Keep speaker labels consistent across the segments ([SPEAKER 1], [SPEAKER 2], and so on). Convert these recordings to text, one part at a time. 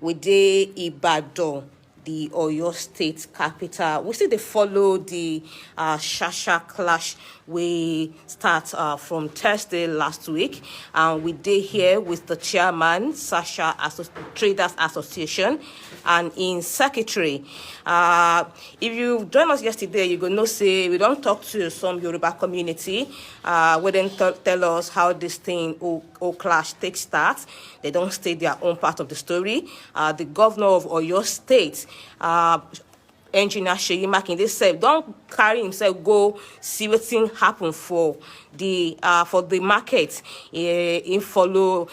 [SPEAKER 1] we dey Ibadan, the Oyo State capital. We still dey follow the Shasha clash we start from Thursday last week, and we dey here with the chairman, Shasha Traders Association, and in secretary. If you join us yesterday, you go know say we don't talk to some Yoruba community. We then tell us how this thing all clash takes start. They don't state their own part of the story. The governor of Oyo State, engineer Seyi Makinde, said don't carry himself go see wetin happen for the market. In follow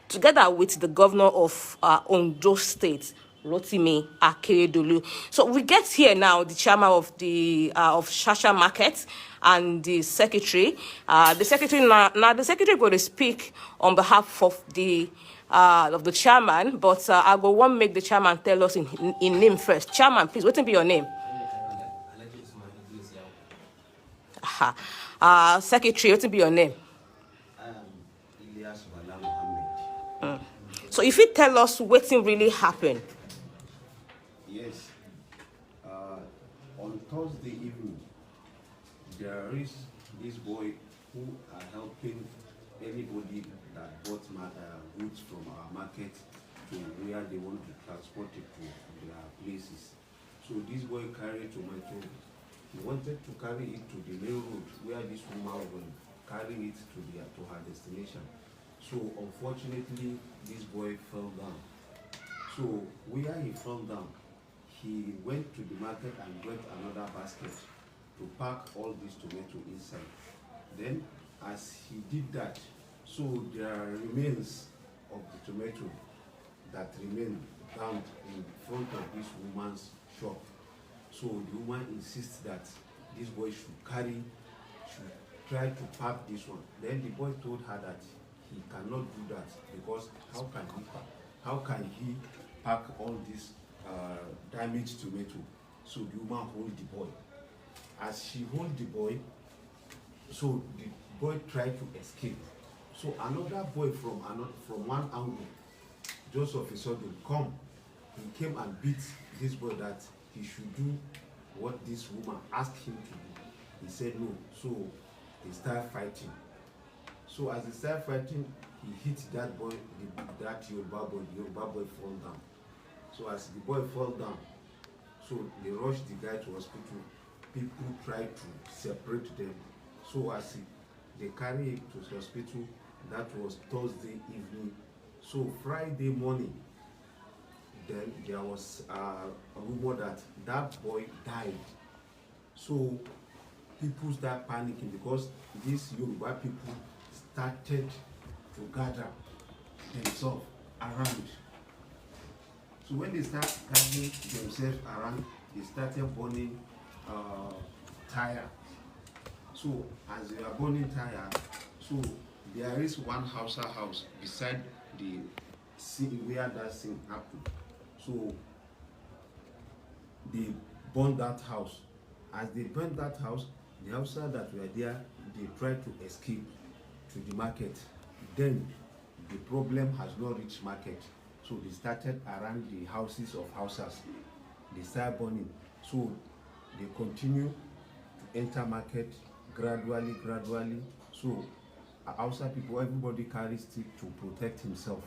[SPEAKER 1] together with the governor of Ondo State, Rotimi Akeredolu. So we get here now the chairman of the of Shasha Market and the secretary. The secretary now the secretary going to speak on behalf of the chairman, but I go want make the chairman tell us in name first. Chairman, please, what will be your name? Secretary, what will be your name? So if you tell us what really happened.
[SPEAKER 2] Yes. On Thursday evening, there is this boy who are helping anybody that bought goods from our market to where they want to transport it to their places. So this boy carried tomato. He wanted to carry it to the main road where this woman will carry it to her destination. So unfortunately, this boy fell down. So where he fell down, he went to the market and got another basket to pack all this tomato inside. Then as he did that, so there are remains of the tomato that remain down in front of this woman's shop. So the woman insists that this boy should try to pack this one. Then the boy told her that he cannot do that because how can he pack all this damaged tomato? So the woman hold the boy. As she hold the boy, so the boy tried to escape. So another boy from one angle, just of a sudden he came and beat this boy that he should do what this woman asked him to do. He said no. So they started fighting. So as they started fighting, he hit that boy, that Yoruba boy. The Yoruba boy fell down. So as the boy fell down, so they rushed the guy to hospital. People tried to separate them. So as they carried him to the hospital, that was Thursday evening. So Friday morning, then there was a rumor that that boy died. So people start panicking because these Yoruba people started to gather themselves around. So when they start gathering themselves around, they started burning tire. So as they are burning tire, so there is one house beside the scene where that thing happened. So they burned that house. As they burned that house, the houses that were there, they tried to escape to the market. Then the problem has not reached market. So they started around the houses of houses. They started burning. So they continue to enter market gradually. So outside people, everybody carries stick to protect himself.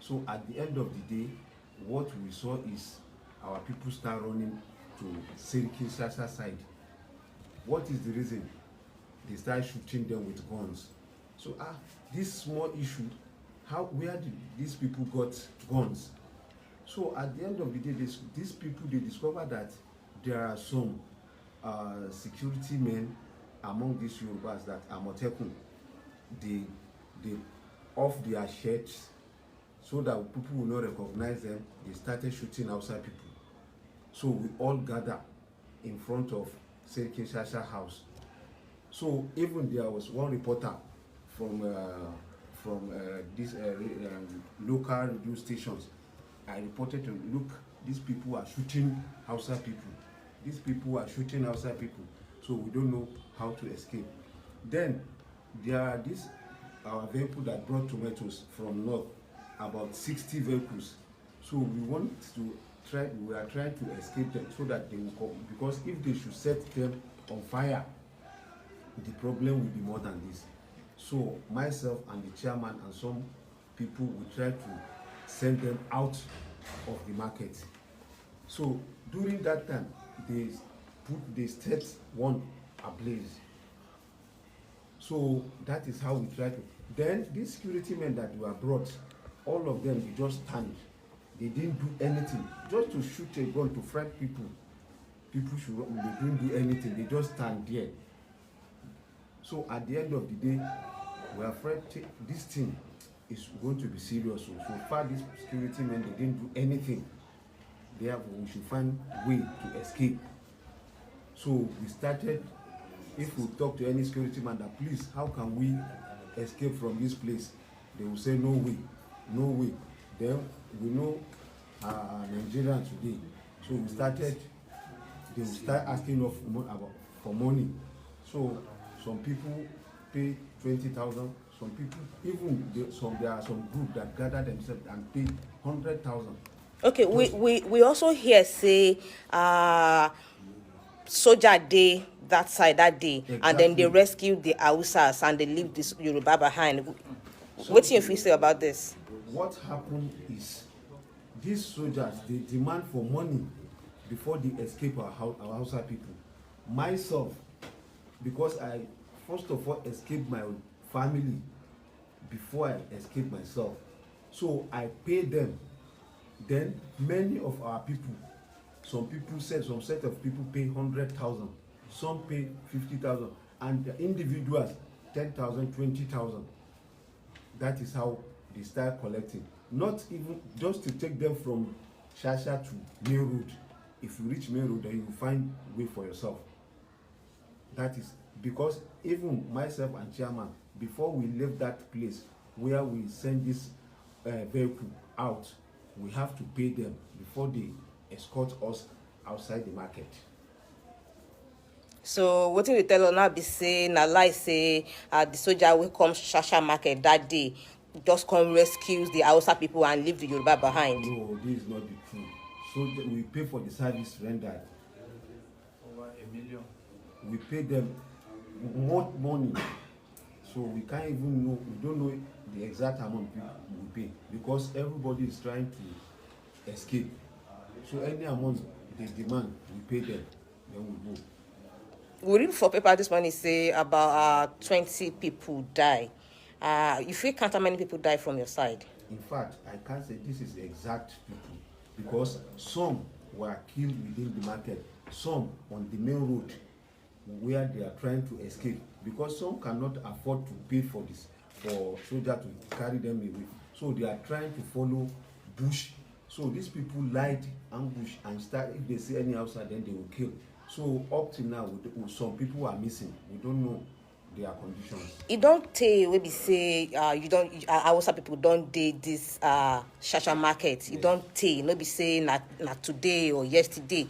[SPEAKER 2] So at the end of the day, what we saw is our people start running to Siriki Shasha side. What is the reason? They start shooting them with guns. So this small issue, where did these people got guns? So at the end of the day, these people, they discover that there are some security men among these Yorubas that are Motekun. They off their shirts so that people will not recognize them. They started shooting outside people. So we all gather in front of Seriki Shasha house. So even there was one reporter from these local radio stations. I reported to him, look, these people are shooting outside people. These people are shooting outside people. So we don't know how to escape. Then there are our vehicle that brought tomatoes from north, about 60 vehicles. So we are trying to escape them so that they will come. Because if they should set them on fire, the problem will be more than this. So myself and the chairman and some people will try to send them out of the market. So during that time, they set one ablaze. So that is how we try to. Then these security men that were brought, all of them, they just stand. They didn't do anything. Just to shoot a gun to frighten people. People should run. They didn't do anything. They just stand there. So at the end of the day, we are afraid this thing is going to be serious. So far, these security men, they didn't do anything. Therefore, we should find a way to escape. So we started, if we talk to any security man that please, how can we escape from this place? They will say no way, no way. Then we know Nigeria today. So we started, they will start asking us for money. So some people pay 20,000. Some people, there are some group that gather themselves and pay 100,000.
[SPEAKER 1] Okay, we also hear say soldier day that side that day, exactly. And then they rescue the Hausas and they leave this Yoruba behind. So what do you feel say about this?
[SPEAKER 2] What happened is these soldiers, they demand for money before they escape our Hausa people. Myself, because I first of all escaped my family before I escaped myself, so I pay them. Then many of our people, some set of people pay 100,000, some pay 50,000, and the individuals 10,000, 20,000. That is how they start collecting. Not even just to take them from Shasha to Main Road. If you reach Main Road, then you find way for yourself. That is because even myself and chairman, before we left that place where we send this vehicle out, we have to pay them before they escort us outside the market.
[SPEAKER 1] So what you tell us now be say na lie say the soldier will come Shasha market that day, just come rescue the Hausa people and leave the Yoruba behind.
[SPEAKER 2] No, this is not the truth. So we pay for the service rendered.
[SPEAKER 3] Over 1 million.
[SPEAKER 2] We pay them more money. So we can't even know, we don't know the exact amount we pay because everybody is trying to escape. So any amount they demand, we pay them, then we go.
[SPEAKER 1] We read for paper this morning say about 20 people die. If you count how many people die from your side?
[SPEAKER 2] In fact, I can't say this is the exact people because some were killed within the market, some on the main road where they are trying to escape because some cannot afford to pay for this, for soldier to carry them away. So they are trying to follow bush. So these people lied ambush and start, if they see any outside, then they will kill. So up to now, some people are missing. We don't know their conditions. It
[SPEAKER 1] don't tell we be say you don't Hausa people don't date this Shasha market. You don't tell no be say not today or yesterday.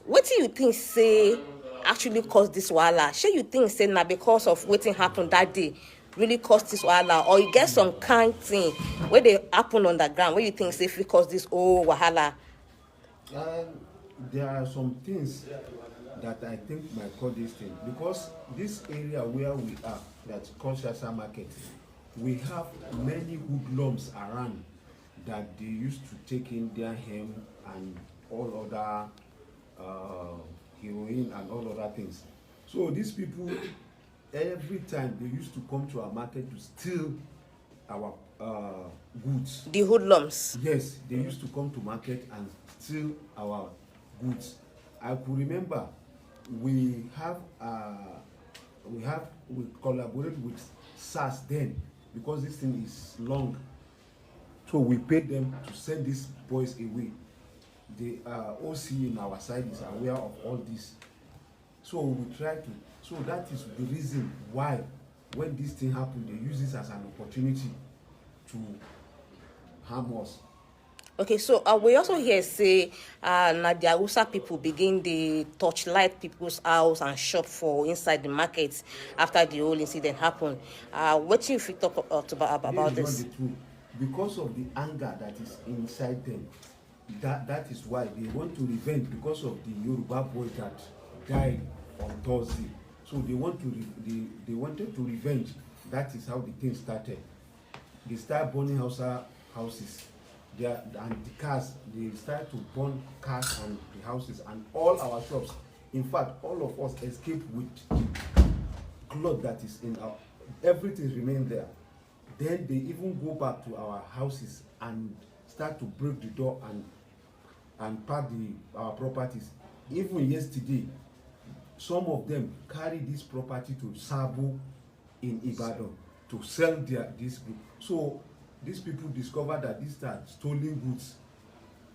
[SPEAKER 1] What do you think say actually caused this wahala? Sure you think say na because of wetin happened that day really caused this wahala, or you get some kind thing where they happen on the ground where you think say if cause this wahala?
[SPEAKER 2] There are some things that I think might cause this thing because this area where we are, that's called Shasha Market, we have many hoodlums around that they used to take in their hemp and all other heroin and all other things. So these people, every time they used to come to our market to steal our goods.
[SPEAKER 1] The hoodlums?
[SPEAKER 2] Yes, they used to come to market and steal our goods. I could remember we collaborate with SARS then because this thing is long. So we paid them to send these boys away. The OC in our side is aware of all this. So we try to, so that is the reason why when this thing happened, they use this as an opportunity to harm us.
[SPEAKER 1] Okay, so we also hear say na the Hausa people begin the torchlight people's house and shop for inside the market after the whole incident happened. What do you think talk about this?
[SPEAKER 2] Not the truth. because of the anger that is inside them, that is why they want to revenge because of the Yoruba boy that died on Thursday. So they wanted to revenge. That is how the thing started. They start burning houses. And the cars, they start to burn cars and the houses and all our shops. In fact, all of us escaped with cloth that is in our, everything remained there. Then they even go back to our houses and start to break the door and pack our properties. Even yesterday, some of them carry this property to Sabo in Ibadan to sell this group. So these people discover that these are stolen goods.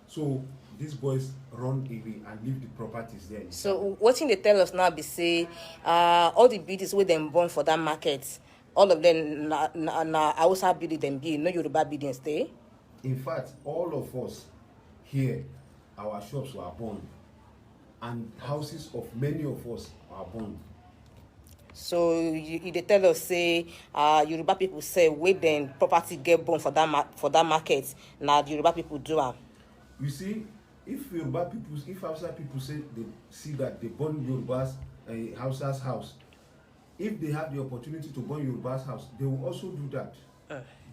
[SPEAKER 2] So these boys run away and leave the properties there.
[SPEAKER 1] So what they tell us now be say all the beauties wey dem born for that market, all of them na Hausa beauty dem be, no Yoruba beauty stay.
[SPEAKER 2] In fact, all of us here, our shops were burned and houses of many of us are burned.
[SPEAKER 1] So you dey tell us say Yoruba people say wey dem property get burned for that market, na the Yoruba people do am.
[SPEAKER 2] You see, if Hausa people say they see that they burn Yoruba's Hausa's house, if they have the opportunity to burn Yoruba's house, they will also do that.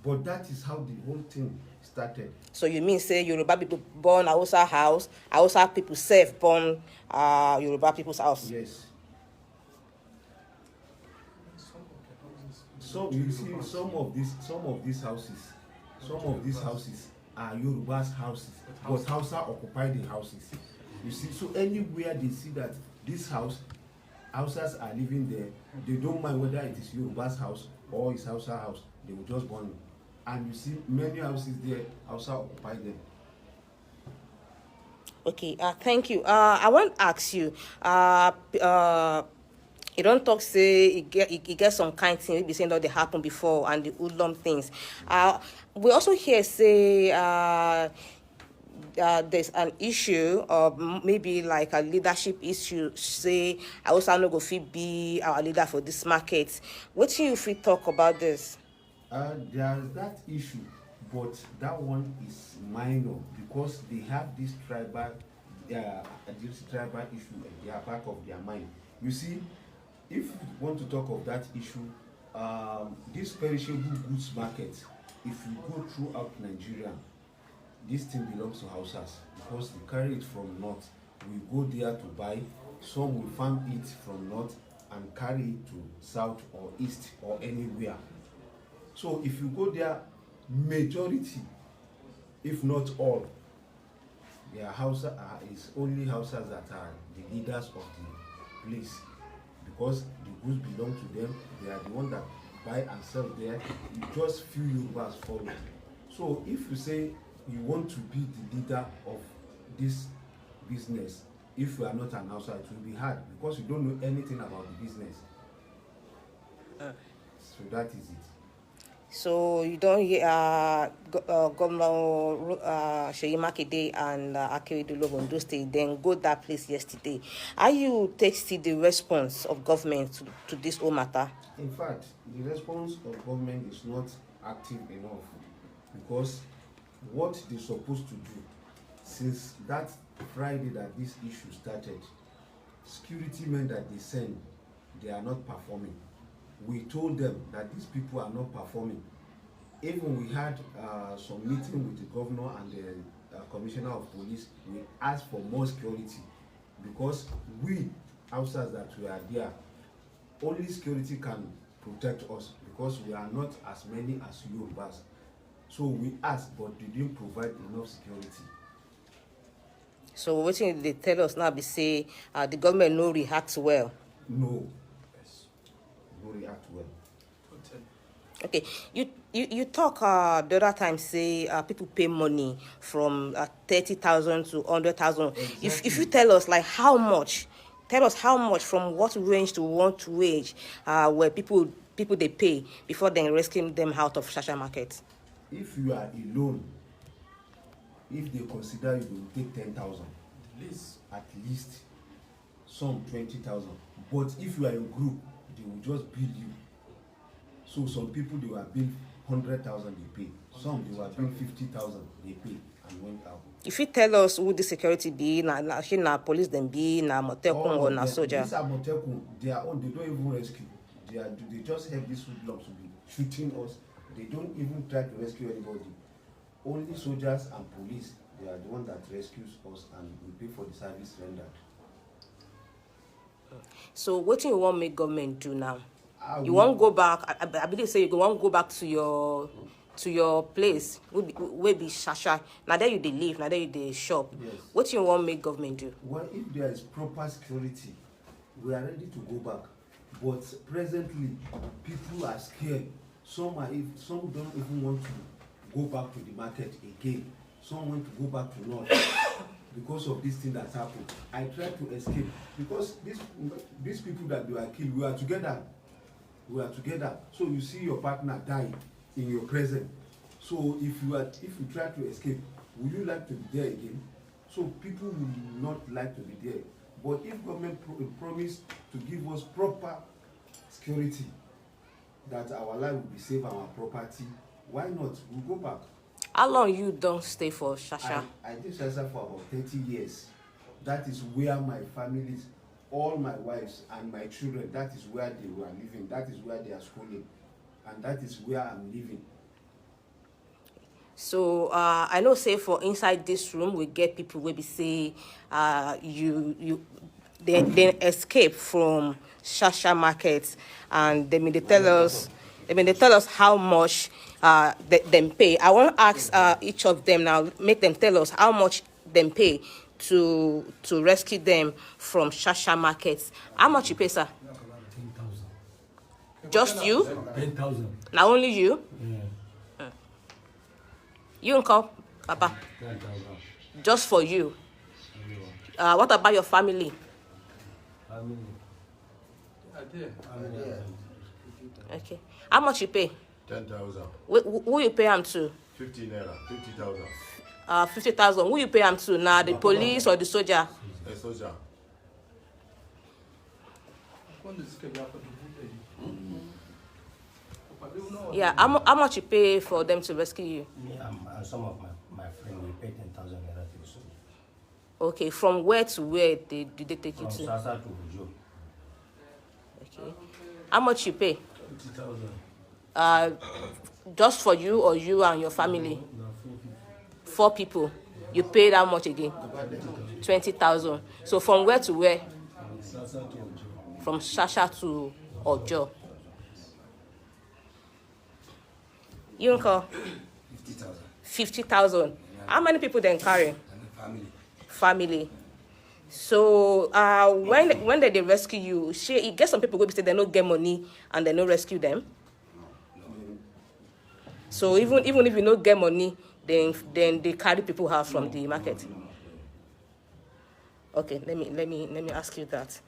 [SPEAKER 2] But that is how the whole thing started.
[SPEAKER 1] So you mean say Yoruba people burn Hausa house, Hausa people self burn Yoruba people's house?
[SPEAKER 2] Yes. So you see, some of these houses are Yoruba's houses, but Hausa occupy the houses. You see, so anywhere they see that this house, Hausas are living there, they don't mind whether it is Yoruba's house or it's Hausa house, they will just burn it. And you see many houses there, Hausa occupy them.
[SPEAKER 1] Okay, thank you. I want to ask you, you don't talk say you get some kind thing we be saying that they happen before and the hoodlum things. We also hear say there's an issue or maybe like a leadership issue. Say I also no go fit be our leader for this market. What do you feel talk about this?
[SPEAKER 2] There's that issue, but that one is minor because they have this tribal issue at the back of their mind. You see, if you want to talk of that issue, this perishable goods market, if you go throughout Nigeria, this thing belongs to Hausas because we carry it from north. We go there to buy. Some will farm it from north and carry it to south or east or anywhere. So if you go there, majority, if not all, their Hausa is only Hausas that are the leaders of the place because the goods belong to them. They are the ones that buy and sell there. Just few Yorubas follow. So if you say you want to be the leader of this business, if you are not an Hausa, it will be hard because you don't know anything about the business. So that is it.
[SPEAKER 1] So you don't hear Governor Seyi Makinde and Akeredolu of Ondo State then go that place yesterday. How you take see the response of government to this whole matter?
[SPEAKER 2] In fact, the response of government is not active enough because what they're supposed to do since that Friday that this issue started, security men that they send, they are not performing. We told them that these people are not performing. Even we had some meeting with the governor and the commissioner of police. We asked for more security because we, outside that we are there, only security can protect us because we are not as many as Yorubas. So we asked, but they didn't provide enough security.
[SPEAKER 1] So what they tell us now be say the government no react well.
[SPEAKER 2] No. React well.
[SPEAKER 1] Okay, you talk the other time say people pay money from 30,000 to 100,000.
[SPEAKER 2] Exactly.
[SPEAKER 1] If you tell us like how much, tell us how much from what range to what wage where people they pay before they rescue them out of Shasha market.
[SPEAKER 2] If you are alone, if they consider you, they will take 10,000. At least some 20,000. But if you are in group, they will just bill you. So some people they were billed 100,000 they pay. Some they were paying 50,000 they pay and went out.
[SPEAKER 1] If you tell us who the security be, na police them be, na motekun or na soldier.
[SPEAKER 2] These are motekun, they are on, they don't even rescue. They just have these hoodlums to be shooting us. They don't even try to rescue anybody. Only soldiers and police, they are the one that rescues us and we pay for the service rendered.
[SPEAKER 1] So what do you want make government do now? You
[SPEAKER 2] will,
[SPEAKER 1] won't go back. I believe say you won't go back to your place. Will be Shasha. Now there you dey live. Now there you dey shop.
[SPEAKER 2] yes.
[SPEAKER 1] What do you want make government do?
[SPEAKER 2] Well, if there is proper security, we are ready to go back. But presently, people are scared. Some don't even want to go back to the market again. Some want to go back to north because of this thing that happened. I tried to escape because these people that they were killed, we are together. We are together. So you see your partner die in your presence. So if you try to escape, would you like to be there again? So people will not like to be there. But if government promise to give us proper security, that our life will be safe and our property, why not? We'll go back.
[SPEAKER 1] How long you don't stay for Shasha?
[SPEAKER 2] I did Shasha for about 30 years. That is where my families, all my wives and my children, that is where they were living. That is where they are schooling. And that is where I'm living.
[SPEAKER 1] So I know say for inside this room we get people will be say they escape from Shasha market and they tell us how much them pay. I want to ask each of them now, make them tell us how much them pay to rescue them from Shasha markets. How much you pay, sir?
[SPEAKER 4] 10,000.
[SPEAKER 1] Just you?
[SPEAKER 4] 10,000.
[SPEAKER 1] Now only you?
[SPEAKER 4] Yeah.
[SPEAKER 1] You uncle, Papa?
[SPEAKER 4] 10,000.
[SPEAKER 1] Just for you.
[SPEAKER 4] Everyone.
[SPEAKER 1] What about your family?
[SPEAKER 4] Family.
[SPEAKER 1] Okay. How much you pay?
[SPEAKER 5] 10,000.
[SPEAKER 1] Who you pay them to?
[SPEAKER 5] 50 naira. 50,000.
[SPEAKER 1] 50,000. Who you pay them to? Now the police or the soldier?
[SPEAKER 5] A soldier.
[SPEAKER 1] Yeah. How much you pay for them to rescue you?
[SPEAKER 4] Me and some of my friends, we pay 10,000 naira to the soldier.
[SPEAKER 1] Okay. From where to where did they take you
[SPEAKER 4] From
[SPEAKER 1] to?
[SPEAKER 4] Shasha to Bujo.
[SPEAKER 1] Okay. How much you pay?
[SPEAKER 4] 50,000.
[SPEAKER 1] Just for you or you and your family?
[SPEAKER 4] No,
[SPEAKER 1] 4 people. You paid how much again? 20,000. So from where to where?
[SPEAKER 4] From Shasha to Bujo.
[SPEAKER 1] From Shasha to Ojo. You uncle?
[SPEAKER 6] 50,000.
[SPEAKER 1] 50,000. How many people then carry?
[SPEAKER 6] And the family.
[SPEAKER 1] Family. So when they rescue you, you get some people go say they don't get money and they don't rescue them. So even if you don't get money, then they carry people out from the market. Okay, let me ask you that.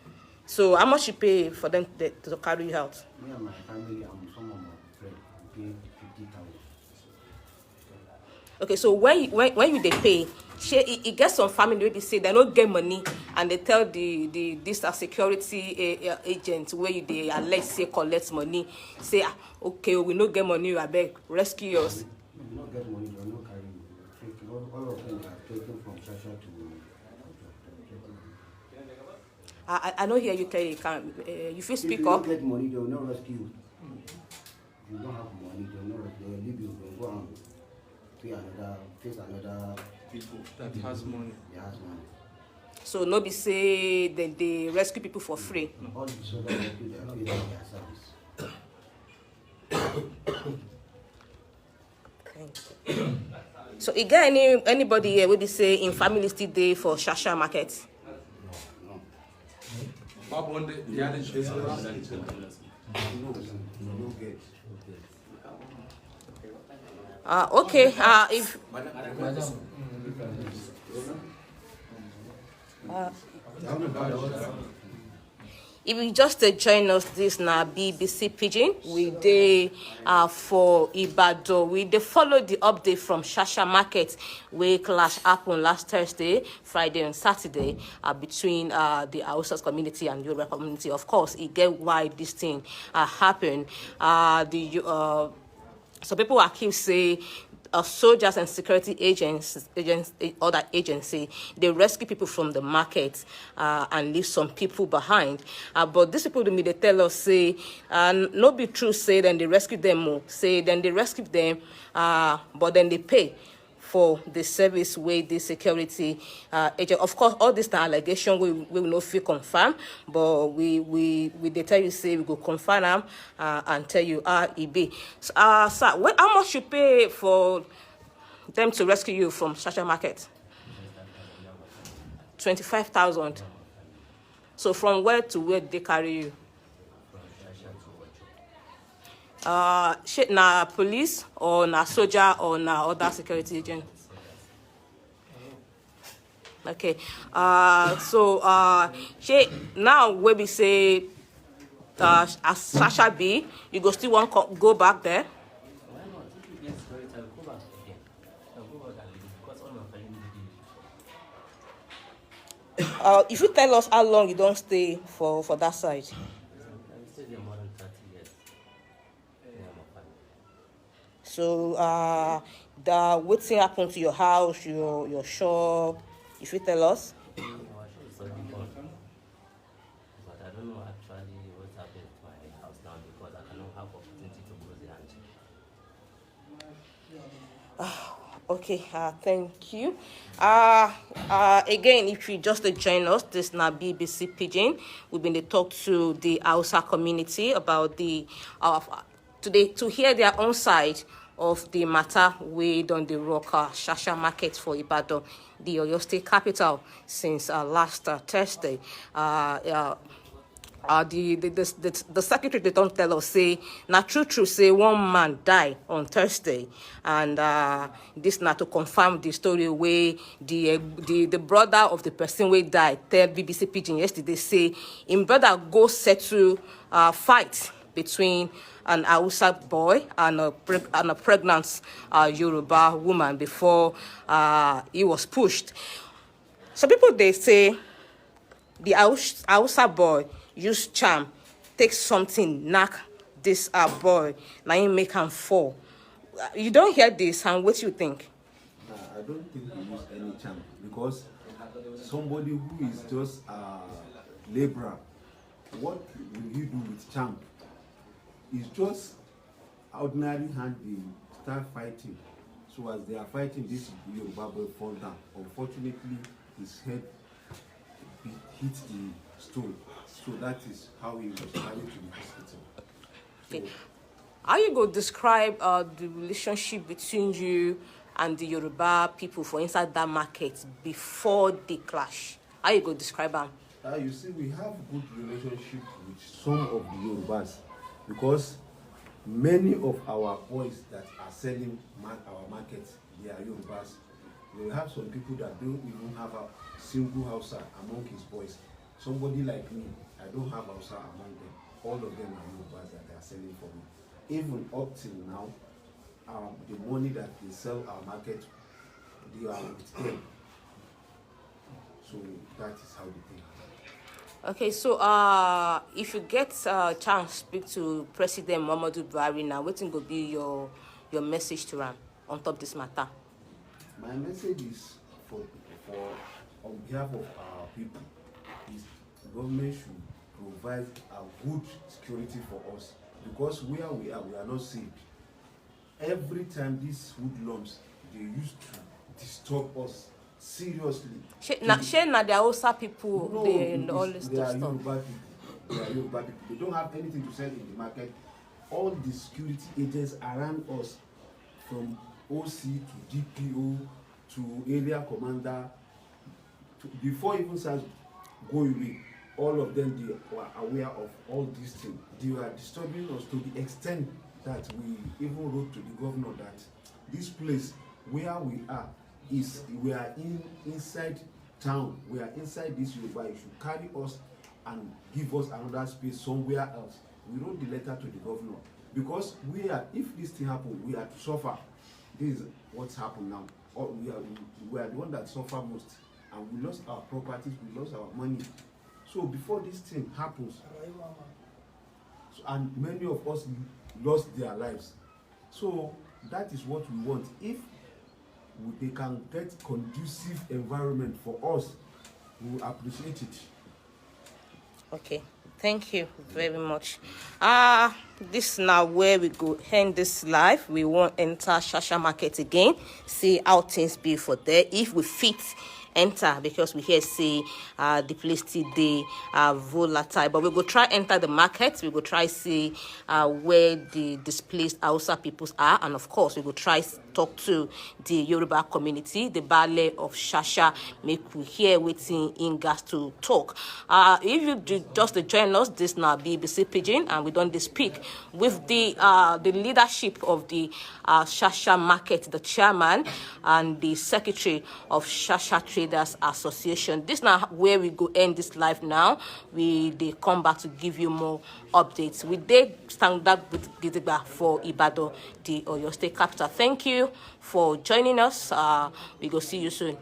[SPEAKER 1] So how much you pay for them to carry you out?
[SPEAKER 4] Me and my family and some of my friends pay 50,000.
[SPEAKER 1] Okay, so when you they pay, it gets some family where they say they don't get money and they tell this security agent where they allege say collect money, say okay, we no get money, I beg rescue us.
[SPEAKER 4] We don't get money, we don't carry money. All of them are taken from Shasha to
[SPEAKER 1] I know here you tell you can you feel speak
[SPEAKER 4] if you
[SPEAKER 1] up.
[SPEAKER 4] don't get money, they will not rescue you. If you don't have money, they will not rescue you. They will leave you, they will go and face another
[SPEAKER 3] People that has money.
[SPEAKER 4] that has money.
[SPEAKER 1] So no be say that they rescue people for free.
[SPEAKER 4] All the soldiers rescue, they are paid for their service.
[SPEAKER 1] Thank you. So you get anybody here will be say in family still day for Shasha market?
[SPEAKER 4] No.
[SPEAKER 3] Bob one day, the other
[SPEAKER 2] No get.
[SPEAKER 1] Okay. If you just join us, this now BBC Pidgin, we dey for Ibadan. We dey follow the update from Shasha Market, where clash happened last Thursday, Friday, and Saturday between the Hausas community and Yoruba community. Of course, it get why this thing happened. So people accuse say soldiers and security other agency, they rescue people from the market and leave some people behind. But these people, they tell us say, no be true. Say then they rescue them more. Say then they rescue them, but then they pay for the service with the security agent. Of course, all this allegation we will not feel confirmed, but we they tell you say we go confirm them and tell you it be. So, sir, how much you pay for them to rescue you from Shasha Market? 25,000. So from where to where they carry you? Na police or na soldier or na other security agent? Okay. So now where we say as Shasha be, you go still want go back there? If you tell us how long you don't stay for that side. So the what thing happened to your house, your shop? If you tell us.
[SPEAKER 6] But I don't know actually what happened to my house now because I cannot have opportunity to close the hand.
[SPEAKER 1] Okay, thank you. Again, if you just join us, this is now BBC Pidgin. We've been to talk to the Hausa community about the today to hear their own side of the matter we on the rock Shasha Market for Ibadan, the Oyo State capital, since last Thursday. The secretary they don't tell us say not true say one man died on Thursday, and this not to confirm the story where the brother of the person who died tell BBC Pidgin yesterday say him brother go settle fight between an Hausa boy and a pregnant Yoruba woman before he was pushed. So people they say the Hausa boy use charm, take something, knock this boy, now he make him fall. You don't hear this, and what you think?
[SPEAKER 2] I don't think he use any charm because somebody who is just a laborer, what will you do with charm? It's just ordinary hand they start fighting. So as they are fighting, this Yoruba boy fall down. Unfortunately, his head hit the stone. So that is how he was carried to the hospital.
[SPEAKER 1] Okay. How you go describe the relationship between you and the Yoruba people for inside that market before the clash? How you go describe them?
[SPEAKER 2] You see, we have good relationship with some of the Yorubas because many of our boys that are selling our markets, they are Yorubas. We have some people that don't even have a single Hausa among his boys. Somebody like me, I don't have Hausa among them. All of them are Yorubas that they are selling for me. Even up till now, the money that they sell our market, they are with them. So that is how the thing happens.
[SPEAKER 1] Okay, so if you get a chance to speak to President Muhammadu Buhari now, what will be your message to him on top of this matter?
[SPEAKER 2] My message is for on behalf of our people, is the government should provide a good security for us because where we are not safe. Every time these hoodlums, they used to disturb us seriously.
[SPEAKER 1] Now they are also people.
[SPEAKER 2] No,
[SPEAKER 1] they all this
[SPEAKER 2] they are
[SPEAKER 1] stuff.
[SPEAKER 2] Yoruba people. They are Yoruba people. They don't have anything to sell in the market. All the security agents around us, from OC to DPO to area commander, before even SARS go away, all of them they were aware of all these things. They were disturbing us to the extent that we even wrote to the governor that this place where we are is we are inside town. We are inside this Yoruba. You should carry us and give us another space somewhere else. We wrote the letter to the governor because we are. If this thing happen, we are to suffer. This is what's happened now. Or we are the one that suffer most, and we lost our properties. We lost our money. So before this thing happens, and many of us lost their lives. So that is what we want. If they can get conducive environment for us, we will appreciate it.
[SPEAKER 1] Okay, thank you very much. This now where we go end this live. We won't enter Shasha market again, see how things be for there, if we fit enter, because we hear say the place today volatile, but we go try enter the market. We go try see where the displaced Hausa peoples are, and of course we go try talk to the Yoruba community, the Ballet of Shasha, make we hear waiting in gas to talk. If you just join us, this now BBC Pidgin, and we don't speak with the leadership of the Shasha market, the chairman and the secretary of Shasha Traders Association. This now where we go end this live now. They come back to give you more updates. We did stand up with Gidigba for Ibadan, the Oyo State capital. Thank you for joining us. We go see you soon.